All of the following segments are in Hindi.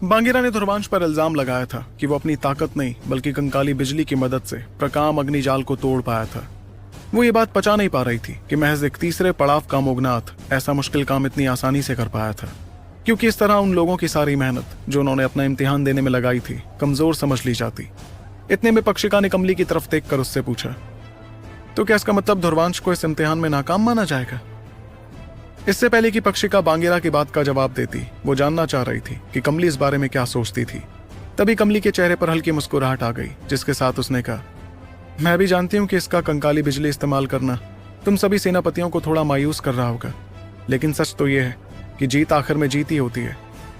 बांगीरा ने ध्रुवांश पर इल्जाम लगाया था कि वो अपनी ताकत नहीं बल्कि कंकाली बिजली की मदद से प्रकाम अग्निजाल को तोड़ पाया था। वो ये बात पचा नहीं पा रही थी कि महज एक तीसरे पड़ाव का मोगनाथ ऐसा मुश्किल काम इतनी आसानी से कर पाया था, क्योंकि इस तरह उन लोगों की सारी मेहनत जो उन्होंने अपना इम्तिहान देने में लगाई थी कमजोर समझ ली जाती। इतने में पक्षिका ने कमली की तरफ देखकर उससे पूछा, तो क्या इसका मतलब ध्रुवांश को इस इम्तिहान में नाकाम माना जाएगा? इससे पहले कि पक्षिका बांगीरा की बात का जवाब देती, वो जानना चाह रही थी कि कमली इस बारे में क्या सोचती थी। तभी कमली के चेहरे पर हल्की मुस्कुराहट आ गई, जिसके साथ उसने कहा, मैं भी जानती हूँ कि इसका कंकाली बिजली इस्तेमाल करना तुम सभी सेनापतियों को थोड़ा मायूस कर रहा होगा, लेकिन सच तो यह है कि जीत आखिर में जीत ही होती है,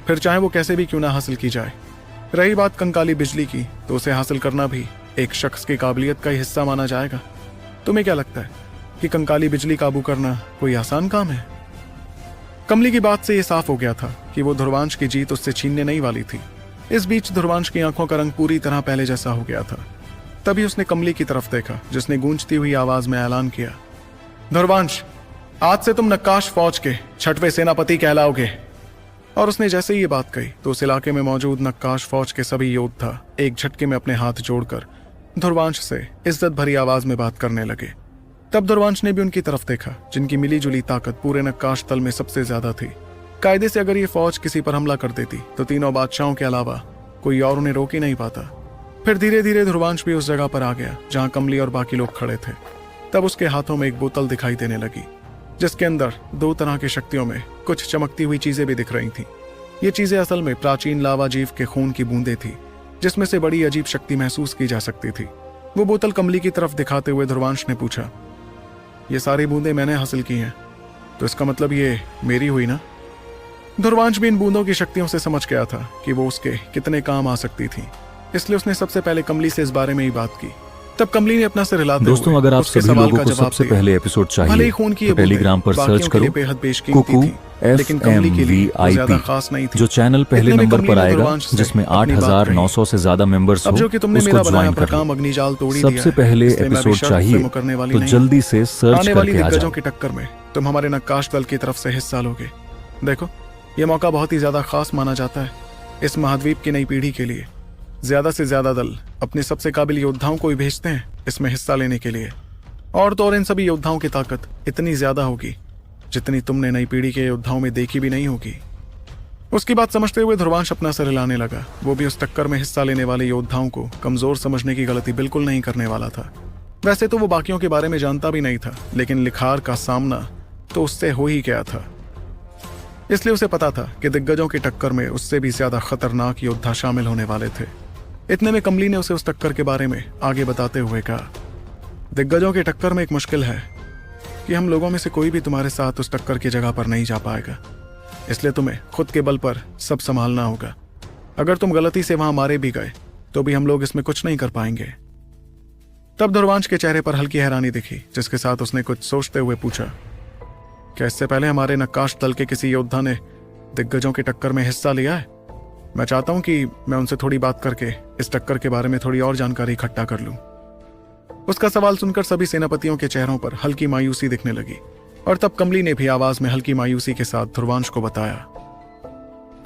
फिर चाहे वो कैसे भी क्यों ना हासिल की जाए। रही बात कंकाली बिजली की, तो उसे हासिल करना भी एक शख्स की काबिलियत का ही हिस्सा माना जाएगा। तुम्हें क्या लगता है कि कंकाली बिजली काबू करना कोई आसान काम है? कमली की बात से यह साफ हो गया था कि वो ध्रुवांश की जीत उससे छीनने नहीं वाली थी। इस बीच ध्रुवांश की आंखों का रंग पूरी तरह पहले जैसा हो गया था। तभी उसने कमली की तरफ देखा, जिसने गूंजती हुई आवाज में ऐलान किया, ध्रुवांश, आज से तुम नक्काश फौज के 6वें सेनापति कहलाओगे। और उसने जैसे ही ये बात कही तो उस इलाके में मौजूद नक्काश फौज के सभी योद्धा एक झटके में अपने हाथ जोड़कर ध्रुवांश से इज्जत भरी आवाज में बात करने लगे। तब ध्रुवांश ने भी उनकी तरफ देखा, जिनकी मिली जुली ताकत पूरे नक्काश दल में सबसे ज्यादा थी। कायदे से अगर ये फौज किसी पर हमला कर देती तो तीनों बादशाहों के अलावा कोई और उन्हें रोक ही नहीं पाता। फिर धीरे धीरे ध्रुवांश भी उस जगह पर आ गया जहां कमली और बाकी लोग खड़े थे। तब उसके हाथों में एक बोतल दिखाई देने लगी, जिसके अंदर 2 तरह की शक्तियों में कुछ चमकती हुई चीजें भी दिख रही थी। ये चीजें असल में प्राचीन लावा जीव के खून की बूंदें थी, जिसमें से बड़ी अजीब शक्ति महसूस की जा सकती थी। वो बोतल कमली की तरफ दिखाते हुए ध्रुवांश ने पूछा, ये सारी बूंदें मैंने हासिल की हैं, तो इसका मतलब ये मेरी हुई ना? ध्रुवांश भी इन बूंदों की शक्तियों से समझ गया था कि वो उसके कितने काम आ सकती थी, इसलिए उसने सबसे पहले कमली से इस बारे में ही बात की। तब कमली ने अपना सिर हिलाते हुए दोस्तों, अगर आप उसके सभी सवाल लोगों का को जवाब सबसे दिया। पहले एपिसोड भले ही चाहिए खून की तो ये बूंदें टेलीग्राम पर बाकियों सर्च के लिए करो बेहद बेशकीमती थी, लेकिन कमली के लिए वो ज्यादा खास नहीं थी। जो चैनल पहले इतने में नंबर कमली पर ने आएगा, ध्रुवांश से जिसमें अपनी बात 8,900 से ज्यादा मेंबर्स अब हो, जो कि तुमने उसको मेरा बनाया ज्वाइन कर प्रकाम लो। अग्निजाल तोड़ी दिया सबसे है, पहले इसलिए मैं भी एपिसोड शर्त से चाहिए मुकरने वाली तो नहीं जल्दी से सर्च आने वाली करके आ दिग्गजों जाओ। की टक्कर में तुम हमारे नक्काश दल की तरफ से हिस्सा लोगे। देखो, ये मौका बहुत ही ज्यादा खास माना जाता है इस महाद्वीप की नई पीढ़ी के लिए। ज्यादा से ज्यादा दल अपने सबसे काबिल योद्धाओं को ही भेजते हैं इसमें हिस्सा लेने के लिए, और तो और इन सभी योद्धाओं की ताकत इतनी ज्यादा होगी जितनी तुमने नई पीढ़ी के योद्धाओं में देखी भी नहीं होगी। उसकी बात समझते हुए ध्रुवांश अपना सिर हिलाने लगा। वो भी उस टक्कर में हिस्सा लेने वाले योद्धाओं को कमजोर समझने की गलती बिल्कुल नहीं करने वाला था। वैसे तो वो बाकियों के बारे में जानता भी नहीं था, लेकिन लिखार का सामना तो उससे हो ही गया था, इसलिए उसे पता था कि दिग्गजों की टक्कर में उससे भी ज्यादा खतरनाक योद्धा शामिल होने वाले थे। इतने में कमली ने उसे उस टक्कर के बारे में आगे बताते हुए कहा, दिग्गजों की टक्कर में एक मुश्किल है कि हम लोगों में से कोई भी तुम्हारे साथ उस टक्कर की जगह पर नहीं जा पाएगा, इसलिए तुम्हें खुद के बल पर सब संभालना होगा। अगर तुम गलती से वहां मारे भी गए तो भी हम लोग इसमें कुछ नहीं कर पाएंगे। तब ध्रुवांश के चेहरे पर हल्की हैरानी दिखी, जिसके साथ उसने कुछ सोचते हुए पूछा, क्या इससे पहले हमारे नक्काश दल के किसी योद्धा ने दिग्गजों की टक्कर में हिस्सा लिया है? मैं चाहता हूं कि मैं उनसे थोड़ी बात करके इस टक्कर के बारे में थोड़ी और जानकारी इकट्ठा कर लूं। उसका सवाल सुनकर सभी सेनापतियों के चेहरों पर हल्की मायूसी दिखने लगी, और तब कमली ने भी आवाज में हल्की मायूसी के साथ ध्रुवांश को बताया,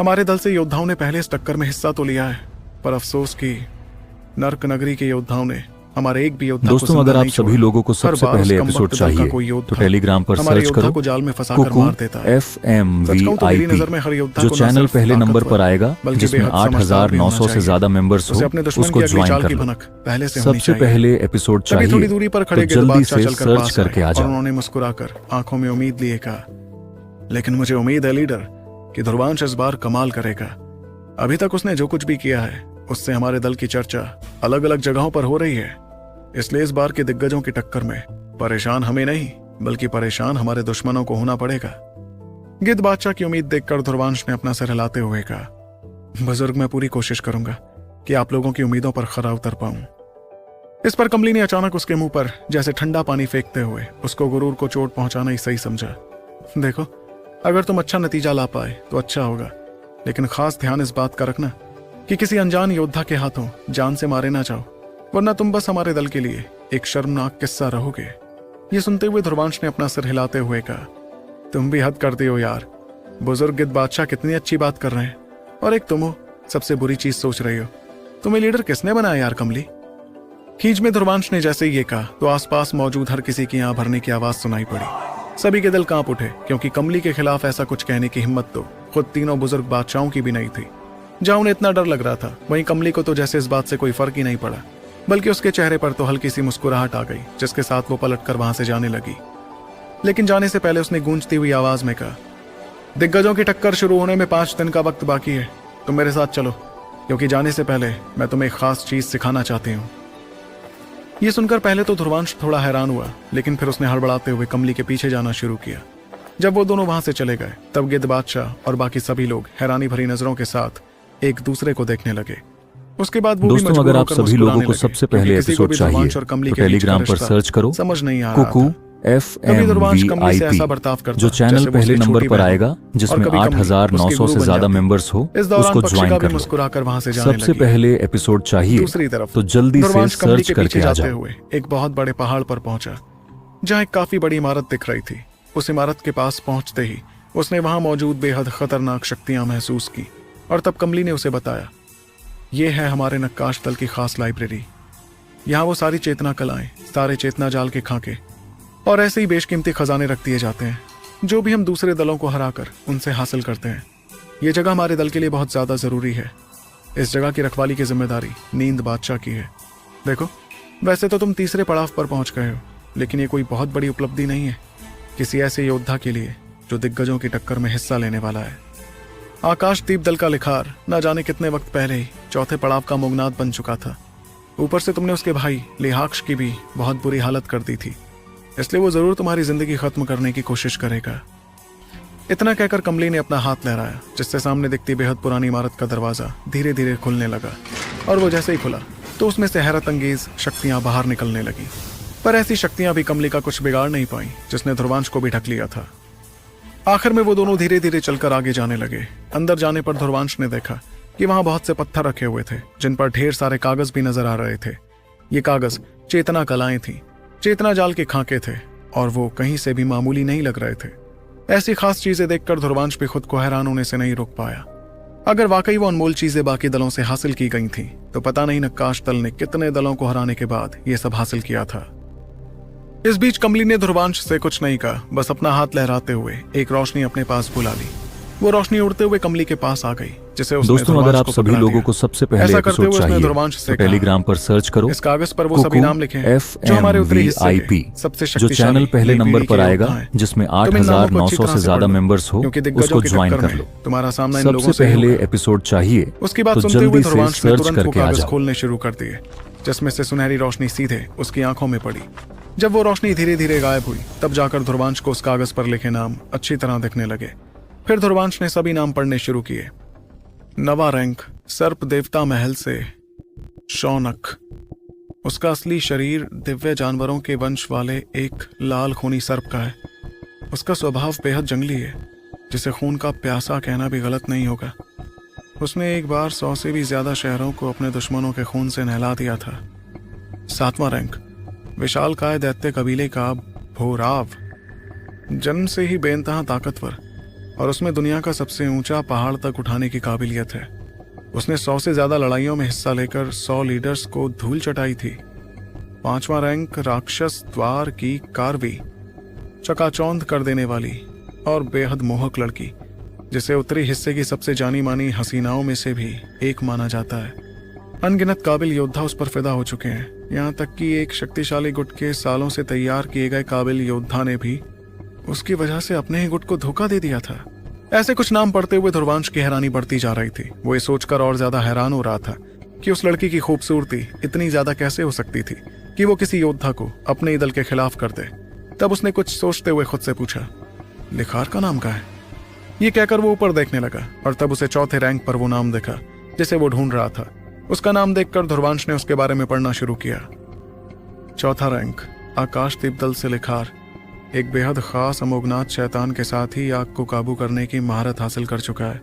हमारे दल से योद्धाओं ने पहले इस टक्कर में हिस्सा तो लिया है, पर अफसोस कि नर्क नगरी के योद्धाओं ने हमारे एक भी योद्धा को दोस्तों, अगर आप सभी लोगों को सबसे पहले एपिसोड चाहिए तो टेलीग्राम पर सर्च करो FMVIP। जो चैनल पहले नंबर पर आएगा, जिसमें 8,900 से ज्यादा मेंबर्स हो, उसको ज्वाइन कर लो। सबसे पहले एपिसोड चाहिए थोड़ी दूरी पर खड़े तो जल्दी से सर्च करके आ जाओ। उन्होंने मुस्कुराकर आंखों में उम्मीद लिए कहा, लेकिन मुझे उम्मीद है लीडर कि ध्रुवांश इस बार कमाल करेगा। अभी तक उसने जो कुछ भी किया है उससे हमारे दल की चर्चा अलग अलग जगहों पर हो रही है, इसलिए इस बार के दिग्गजों की टक्कर में परेशान हमें नहीं बल्कि परेशान हमारे दुश्मनों को होना पड़ेगा। गिद्ध बादशाह की उम्मीद देखकर ध्रुवांश ने अपना सिर हिलाते हुए कहा, बुजुर्ग, मैं पूरी कोशिश करूंगा कि आप लोगों की उम्मीदों पर खरा उतर पाऊं। इस पर कमली ने अचानक उसके मुंह पर जैसे ठंडा पानी फेंकते हुए उसको गुरूर को चोट पहुंचाना ही सही समझा। देखो, अगर तुम अच्छा नतीजा ला पाए तो अच्छा होगा, लेकिन खास ध्यान इस बात का रखना कि किसी अनजान योद्धा के हाथों जान से मारे ना जाओ, वरना तुम बस हमारे दल के लिए एक शर्मनाक किस्सा रहोगे। ये सुनते हुए ध्रुवांश ने अपना सिर हिलाते हुए कहा, तुम भी हद करते हो यार। बुजुर्ग गिद्ध बादशाह कितनी अच्छी बात कर रहे हैं, और एक तुम हो सबसे बुरी चीज सोच रही हो। तुम्हें लीडर किसने बनाया यार कमली? खींच में ध्रुवांश ने जैसे ही ये कहा तो आसपास मौजूद हर किसी की आंख भरने की आवाज सुनाई पड़ी। सभी के दिल कांप उठे, क्योंकि कमली के खिलाफ ऐसा कुछ कहने की हिम्मत तो खुद तीनों बुजुर्ग बादशाहों की भी नहीं थी। जहां उन्हें इतना डर लग रहा था, वहीं कमली को तो जैसे इस बात से कोई फर्क ही नहीं पड़ा, बल्कि उसके चेहरे पर तो हल्की सी मुस्कुराहट आ गई, जिसके साथ वो पलटकर वहां से जाने लगी। लेकिन जाने से पहले उसने गूंजती हुई आवाज में कहा, दिग्गजों की टक्कर शुरू होने में 5 दिन का वक्त बाकी है। तुम मेरे साथ चलो, क्योंकि जाने से पहले मैं तुम्हें एक खास चीज सिखाना चाहती हूँ। ये सुनकर पहले तो ध्रुवांश थोड़ा हैरान हुआ, लेकिन फिर उसने हड़बड़ाते हुए कमली के पीछे जाना शुरू किया। जब वो दोनों वहां से चले गए, तब गिद्ध बादशाह और बाकी सभी लोग हैरानी भरी नजरों के साथ एक दूसरे को देखने लगे। उसके बाद वो दोस्तों, अगर आप सभी लोगों को सबसे पहले एपिसोड चाहिए तो टेलीग्राम पर सर्च करो समझ नहीं आ रहा था। FMVIP, जो चैनल पहले नंबर पर आएगा, जिसमें 8,900 से ज्यादा मेंबर्स हो, उसको ज्वाइन कर लो। सबसे पहले एपिसोड चाहिए तो जल्दी से सर्च करके आ जाओ। एक बहुत बड़े पहाड़ पर पहुंचा, जहां एक काफी बड़ी इमारत दिख रही थी। उस इमारत के पास पहुंचते ही उसने वहां मौजूद बेहद खतरनाक शक्तियां महसूस की, और तब कमली ने उसे बताया, ये है हमारे नक्काश दल की खास लाइब्रेरी। यहाँ वो सारी चेतना कलाएं, सारे चेतना जाल के खाके और ऐसे ही बेशकीमती खजाने रख दिए जाते हैं, जो भी हम दूसरे दलों को हराकर उनसे हासिल करते हैं। ये जगह हमारे दल के लिए बहुत ज्यादा जरूरी है। इस जगह की रखवाली की जिम्मेदारी नींद बादशाह की है। देखो, वैसे तो तुम तीसरे पड़ाव पर पहुंच गए हो, लेकिन ये कोई बहुत बड़ी उपलब्धि नहीं है किसी ऐसे योद्धा के लिए जो दिग्गजों की टक्कर में हिस्सा लेने वाला है। आकाशदीप दल का लिखार न जाने कितने वक्त पहले ही चौथे पड़ाव का मुगनाद बन चुका था। ऊपर से तुमने उसके भाई लिहाक्ष की भी बहुत बुरी हालत कर दी थी, इसलिए वो जरूर तुम्हारी जिंदगी खत्म करने की कोशिश करेगा। इतना कहकर कमली ने अपना हाथ लहराया, जिससे सामने दिखती बेहद पुरानी इमारत का दरवाजा धीरे धीरे खुलने लगा, और वो जैसे ही खुला तो उसमें से हैरत अंगेज शक्तियां बाहर निकलने लगी। पर ऐसी शक्तियां भी कमली का कुछ बिगाड़ नहीं पाई, जिसने ध्रुवांश को भी ढक लिया था। आखिर में वो दोनों धीरे धीरे चलकर आगे जाने लगे। अंदर जाने पर ध्रुवांश ने देखा कि वहां बहुत से पत्थर रखे हुए थे, जिन पर ढेर सारे कागज भी नजर आ रहे थे। ये कागज चेतना कलाएं थी, चेतना जाल के खाके थे, और वो कहीं से भी मामूली नहीं लग रहे थे। ऐसी खास चीजें देखकर ध्रुवांश भी खुद को हैरान होने से नहीं रोक पाया। अगर वाकई वो अनमोल चीजें बाकी दलों से हासिल की गई थी, तो पता नहीं नक्काश दल ने कितने दलों को हराने के बाद ये सब हासिल किया था। इस बीच कमली ने ध्रुवांश से कुछ नहीं कहा, बस अपना हाथ लहराते हुए एक रोशनी अपने पास बुला ली। वो रोशनी उड़ते हुए कमली के पास आ गई, जिसे उसने दोस्तों, अगर आप सभी लोगों को सबसे पहले एपिसोड चाहिए तो टेलीग्राम पर सर्च करो। इस कागज पर वो सभी नाम लिखे हैं जो हमारे उत्तरी हिस्से के सबसे जो चैनल पहले नंबर पर आएगा, जिसमें 8,900 से ज्यादा मेंबर्स हो, उसको ज्वाइन कर लो। तुम्हारा सामना इन सबसे लोगों से पहले एपिसोड चाहिए उसकी बात तो सुनते हुए जल्दी से ध्रुवांश ने सर्च तुरंत वो करके आ कागज जाओ। खोलने शुरू कर दिए, जिसमें से सुनहरी रोशनी सीधे उसकी आंखों में पड़ी। जब वो रोशनी धीरे धीरे गायब हुई, तब जाकर ध्रुवांश को उस कागज पर लिखे नाम अच्छी तरह दिखने लगे। फिर ध्रुवांश ने सभी नाम पढ़ने शुरू किए। नवा रैंक, सर्प देवता महल से शौनक। उसका असली शरीर दिव्य जानवरों के वंश वाले एक लाल खूनी सर्प का है। उसका स्वभाव बेहद जंगली है, जिसे खून का प्यासा कहना भी गलत नहीं होगा। उसने एक बार 100 से भी ज्यादा शहरों को अपने दुश्मनों के खून से नहला दिया था। 7वां रैंक, विशालकाय दैत्य कबीले का भोराव। जन्म से ही बेइंतहा ताकतवर, और उसमें दुनिया का सबसे ऊंचा पहाड़ तक उठाने की काबिलियत है। उसने 100 से ज्यादा लड़ाइयों में हिस्सा लेकर 100 लीडर्स को धूल चटाई थी। 5वां रैंक, राक्षस द्वार की कारवी। चकाचौंध कर देने वाली और बेहद मोहक लड़की, जिसे उत्तरी हिस्से की सबसे जानी मानी हसीनाओं में से भी एक माना जाता है। अनगिनत काबिल योद्धा उस पर फिदा हो चुके हैं, यहाँ तक कि एक शक्तिशाली गुट के सालों से तैयार किए गए काबिल योद्धा ने भी उसकी वजह से अपने ही गुट को धोखा दे दिया था। ऐसे कुछ नाम पढ़ते हुए ध्रुवांश की हैरानी बढ़ती जा रही थी। वो ये सोचकर और ज्यादा हैरान हो रहा था कि उस लड़की की खूबसूरती इतनी ज्यादा कैसे हो सकती थी कि वो किसी योद्धा को अपने ही दल के खिलाफ कर दे। तब उसने कुछ सोचते हुए खुद से पूछा, लिखार का नाम क्या है? ये कहकर वो ऊपर देखने लगा, और तब उसे 4थे रैंक पर वो नाम दिखा जिसे वो ढूंढ रहा था। उसका नाम देखकर ध्रुवांश ने उसके बारे में पढ़ना शुरू किया। 4था रैंक, आकाशदीप दल से लिखार। एक बेहद खास अमोघनाथ शैतान के साथ ही आग को काबू करने की महारत हासिल कर चुका है।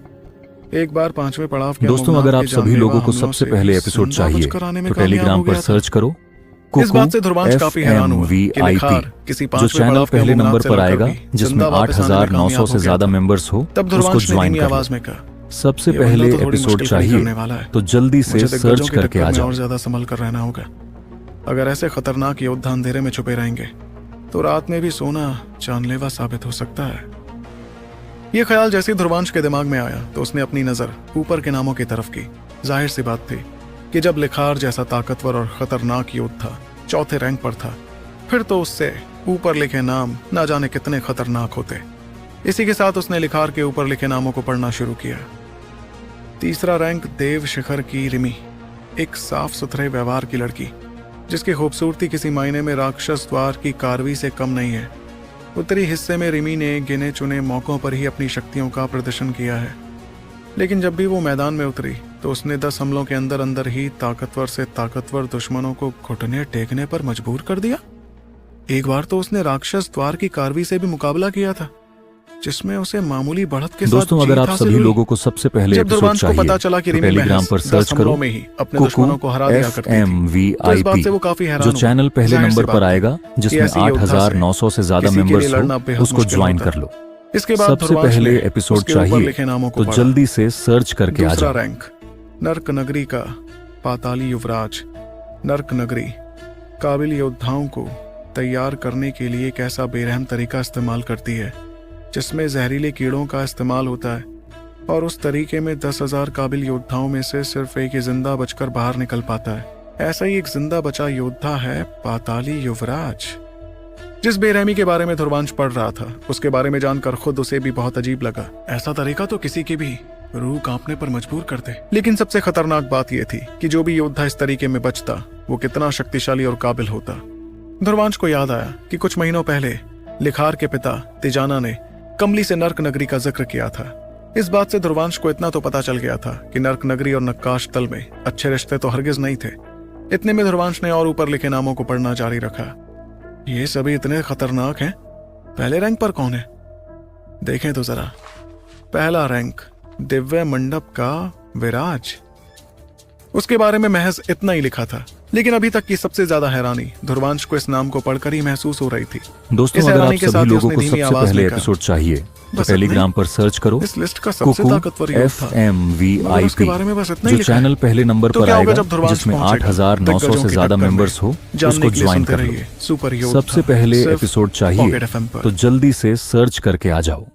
एक बार 5वें पड़ाव के दोस्तों, अगर आप सभी लोगों को सबसे पहले एपिसोड चाहिए तो टेलीग्राम पर सर्च करो। इस बात से ध्रुवांश काफी हैरान हुआ कि लिखार किसी जो चैनल पहले नंबर पर आएगा, जिसमें 8,900 से ज्यादा मेंबर्स हो, तब उसको ध्रुवांश ने ज्वाइन धीमी कर आवाज लो। में कहा, सबसे पहले एपिसोड चाहिए तो जल्दी से सर्च करके आ जाओ। और ज्यादा संभल कर रहना होगा। अगर ऐसे खतरनाक योद्धा अंधेरे में छुपे रहेंगे तो रात में भी सोना जानलेवा साबित हो सकता है। ये ख्याल जैसे ध्रुवांश के दिमाग में आया तो उसने अपनी नजर ऊपर के नामों की तरफ की। जाहिर सी बात थी कि जब लिखार जैसा ताकतवर और खतरनाक योद्धा चौथे रैंक पर था, फिर तो उससे ऊपर लिखे नाम ना जाने कितने खतरनाक होते। इसी के साथ उसने लिखार के ऊपर लिखे नामों को पढ़ना शुरू किया। तीसरा रैंक देव शिखर की रिमी, एक साफ सुथरे व्यवहार की लड़की जिसकी खूबसूरती किसी मायने में राक्षस द्वार की कारवी से कम नहीं है। उत्तरी हिस्से में रिमी ने गिने चुने मौकों पर ही अपनी शक्तियों का प्रदर्शन किया है, लेकिन जब भी वो मैदान में उतरी तो उसने 10 हमलों के अंदर अंदर ही ताकतवर से ताकतवर दुश्मनों को घुटने टेकने पर मजबूर कर दिया। एक बार तो उसने राक्षस द्वार की कारवी से भी मुकाबला किया था, जिसमें उसे मामूली बढ़त के साथ दोस्तों, अगर आप सभी लोगों को सबसे पहले एपिसोड चाहिए पता चला कि तो टेलीग्राम पर सर्च करो FMVIP, जो चैनल पहले नंबर पर आएगा जिसमें 8,900 से ज्यादा मेंबर्स हो, उसको ज्वाइन कर लो। इसके बाद सबसे पहले एपिसोड चाहिए तो जल्दी से सर्च करके आ जाओ। रैंक नर्क नगरी का पाताली युवराज। नर्क नगरी काबिल योद्धाओं को तैयार करने के लिए एक ऐसा बेरहम तरीका इस्तेमाल करती है जिसमें जहरीले कीड़ों का इस्तेमाल होता है, और उस तरीके में 10,000 काबिल योद्धाओं में से सिर्फ एक ही जिंदा बचकर बाहर निकल पाता है। ऐसा ही एक जिंदा बचा योद्धा है पाताली युवराज। जिस बेरहमी के बारे में ध्रुवांश पढ़ रहा था उसके बारे में जानकर खुद उसे भी बहुत अजीब लगा। ऐसा तरीका तो किसी की भी रूह कांपने पर मजबूर कर दे। लेकिन सबसे खतरनाक बात यह थी कि जो भी योद्धा इस तरीके में बचता वो कितना शक्तिशाली और काबिल होता। ध्रुवांश को याद आया कि कुछ महीनों पहले लिखार के पिता तिजाना ने कमली से नर्क नगरी का जिक्र किया था। इस बात से ध्रुवांश को इतना तो पता चल गया था कि नर्क नगरी और नक्काश दल में अच्छे रिश्ते तो हरगिज नहीं थे। इतने में ध्रुवांश ने और ऊपर लिखे नामों को पढ़ना जारी रखा। ये सभी इतने खतरनाक हैं, पहले रैंक पर कौन है? देखें तो जरा। पहला रैंक दिव्य मंडप का विराज। उसके बारे में महज इतना ही लिखा था, लेकिन अभी तक की सबसे ज्यादा हैरानी ध्रुवांश को इस नाम को पढ़कर ही महसूस हो रही थी। दोस्तों, अगर आप सभी लोगों को सबसे पहले एपिसोड चाहिए तो टेलीग्राम पर सर्च करो इस लिस्ट का सबसे ताकतवर FMVIP, जो चैनल पहले नंबर पर आएगा जिसमें 8,900 से ज्यादा मेंबर्स हो, उसको ज्वाइन कर लो। सबसे पहले एपिसोड चाहिए तो जल्दी से सर्च करके आ जाओ।